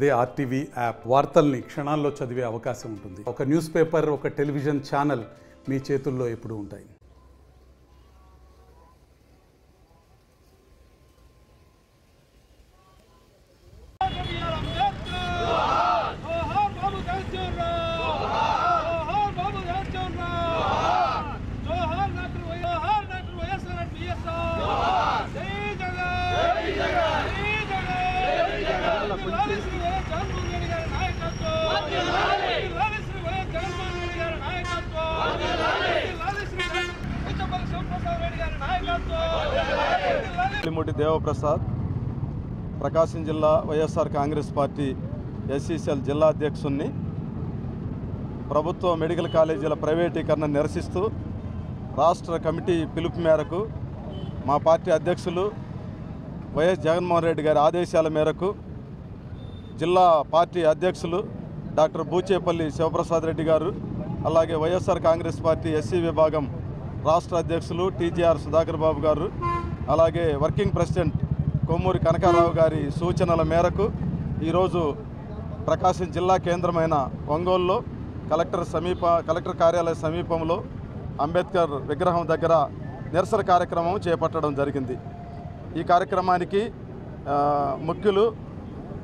అదే RTV app వార్తల్ని క్షణాల్లో చదివే అవకాశం ఉంటుంది. ఒక న్యూస్ పేపర్, ఒక టెలివిజన్ ఛానల్ మీ చేతుల్లో ఎప్పుడూ ఉంటాయి. లిముటి దేవప్రసాద్, ప్రకాశం జిల్లా వైఎస్ఆర్ కాంగ్రెస్ పార్టీ ఎస్సీసీఎల్ జిల్లా అధ్యక్షుడిని. ప్రభుత్వ మెడికల్ కాలేజీల ప్రైవేటీకరణ నిరసిస్తూ రాష్ట్ర కమిటీ పిలుపు మేరకు మా పార్టీ అధ్యక్షులు వైఎస్ జగన్మోహన్ రెడ్డి గారి ఆదేశాల మేరకు జిల్లా పార్టీ అధ్యక్షులు డాక్టర్ బూచేపల్లి శివప్రసాద్ రెడ్డి గారు, అలాగే వైఎస్ఆర్ కాంగ్రెస్ పార్టీ ఎస్సీ విభాగం రాష్ట్ర అధ్యక్షులు టీజీఆర్ సుధాకర్ బాబు గారు, అలాగే వర్కింగ్ ప్రెసిడెంట్ కొమ్మూరి కనకారావు గారి సూచనల మేరకు ఈరోజు ప్రకాశం జిల్లా కేంద్రమైన ఒంగోలులో కలెక్టర్ కార్యాలయ సమీపంలో అంబేద్కర్ విగ్రహం దగ్గర నిరసన కార్యక్రమం చేపట్టడం జరిగింది. ఈ కార్యక్రమానికి ముఖ్యులు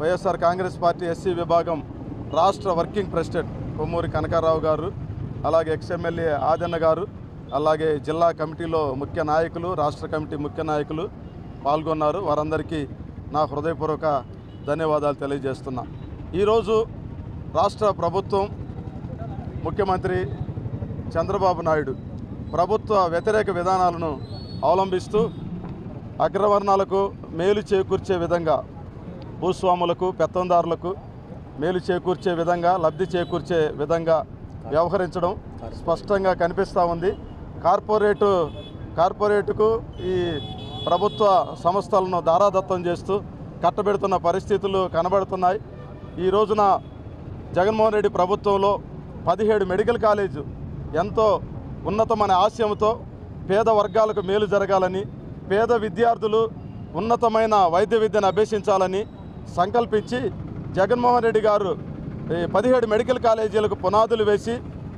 వైఎస్ఆర్ కాంగ్రెస్ పార్టీ ఎస్సీ విభాగం రాష్ట్ర వర్కింగ్ ప్రెసిడెంట్ కొమ్మూరి కనకారావు గారు, అలాగే ఎక్స్ఎమ్మెల్యే ఆదన్న గారు, అలాగే జిల్లా కమిటీలో ముఖ్య నాయకులు, రాష్ట్ర కమిటీ ముఖ్య నాయకులు పాల్గొన్నారు. వారందరికీ నా హృదయపూర్వక ధన్యవాదాలు తెలియజేస్తున్నా. ఈరోజు రాష్ట్ర ప్రభుత్వం, ముఖ్యమంత్రి చంద్రబాబు నాయుడు ప్రభుత్వ వ్యతిరేక విధానాలను అవలంబిస్తూ అగ్రవర్ణాలకు మేలు చేకూర్చే విధంగా, భూస్వాములకు, పెత్తందారులకు మేలు చేకూర్చే విధంగా, లబ్ధి చేకూర్చే విధంగా వ్యవహరించడం స్పష్టంగా కనిపిస్తూ ఉంది. కార్పొరేటుకు ఈ ప్రభుత్వ సంస్థలను దారాదత్తం చేస్తూ కట్టబెడుతున్న పరిస్థితులు కనబడుతున్నాయి. ఈ రోజున జగన్మోహన్ రెడ్డి ప్రభుత్వంలో 17 మెడికల్ కాలేజు ఎంతో ఉన్నతమైన ఆశయంతో పేద వర్గాలకు మేలు జరగాలని, పేద విద్యార్థులు ఉన్నతమైన వైద్య విద్యను అభ్యసించాలని సంకల్పించి జగన్మోహన్ రెడ్డి గారు 17 మెడికల్ కాలేజీలకు పునాదులు వేసి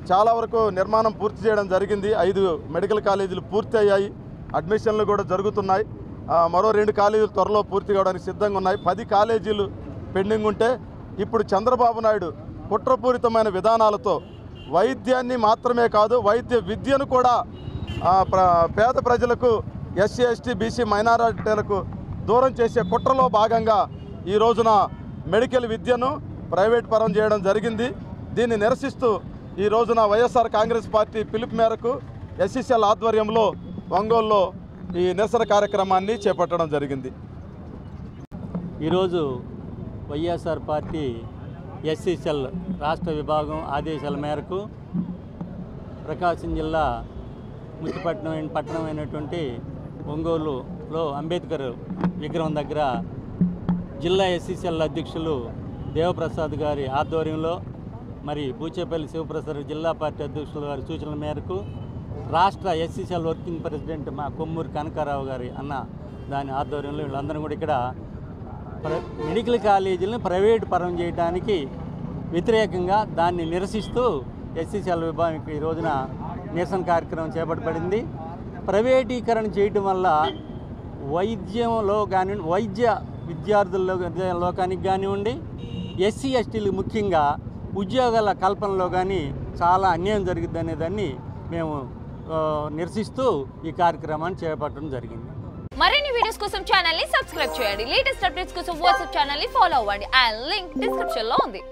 చాలా వరకు నిర్మాణం పూర్తి చేయడం జరిగింది. 5 మెడికల్ కాలేజీలు పూర్తి అయ్యాయి, అడ్మిషన్లు కూడా జరుగుతున్నాయి. మరో 2 కాలేజీలు త్వరలో పూర్తి కావడానికి సిద్ధంగా ఉన్నాయి. 10 కాలేజీలు పెండింగ్ ఉంటే ఇప్పుడు చంద్రబాబు నాయుడు కుట్రపూరితమైన విధానాలతో వైద్యాన్ని మాత్రమే కాదు, వైద్య విద్యను కూడా పేద ప్రజలకు, ఎస్సీ ఎస్టీ బీసీ మైనారిటీలకు దూరం చేసే కుట్రలో భాగంగా ఈ రోజున మెడికల్ విద్యను ప్రైవేట్ పరం చేయడం జరిగింది. దీన్ని నిరసిస్తూ ఈ రోజున వైఎస్ఆర్ కాంగ్రెస్ పార్టీ పిలుపు మేరకు ఎస్సీసీఎల్ ఆధ్వర్యంలో ఒంగోలులో ఈ నిరసన కార్యక్రమాన్ని చేపట్టడం జరిగింది. ఈరోజు వైఎస్ఆర్ పార్టీ ఎస్సీసీఎల్ రాష్ట్ర విభాగం ఆదేశాల మేరకు ప్రకాశం జిల్లా పట్టణమైనటువంటి ఒంగోలులో అంబేద్కర్ విగ్రహం దగ్గర జిల్లా ఎస్సీసీఎల్ అధ్యక్షులు దేవప్రసాద్ గారి ఆధ్వర్యంలో, మరి బూచేపల్లి శివప్రసాద్ జిల్లా పార్టీ అధ్యక్షుల గారి సూచనల మేరకు రాష్ట్ర ఎస్సీసీఎల్ వర్కింగ్ ప్రెసిడెంట్ మా కొమ్మూరి కనకారావు గారి అన్న దాని ఆధ్వర్యంలో వీళ్ళందరూ కూడా ఇక్కడ మెడికల్ కాలేజీలను ప్రైవేట్ పరం చేయడానికి వ్యతిరేకంగా దాన్ని నిరసిస్తూ ఎస్సీసీఎల్ విభాగం ఈ రోజున నిరసన కార్యక్రమం చేపట్టబడింది. ప్రైవేటీకరణ చేయటం వల్ల వైద్యంలో కానివ్వండి, వైద్య విద్యార్థుల్లో కానివ్వండి, ఎస్సీ ఎస్టీలు ముఖ్యంగా ఉద్యోగాల కల్పనలో కానీ చాలా అన్యాయం జరిగింది అనేదాన్ని మేము నిరసిస్తూ ఈ కార్యక్రమాన్ని చేపట్టడం జరిగింది. మరిన్ని వీడియోస్ కోసం ఛానల్ ని సబ్స్క్రైబ్ చేయండి. లేటెస్ట్ అప్డేట్స్ కోసం వాట్సాప్ ఛానల్ ని ఫాలో అవ్వండి. ఆ లింక్ డిస్క్రిప్షన్ లో ఉంది.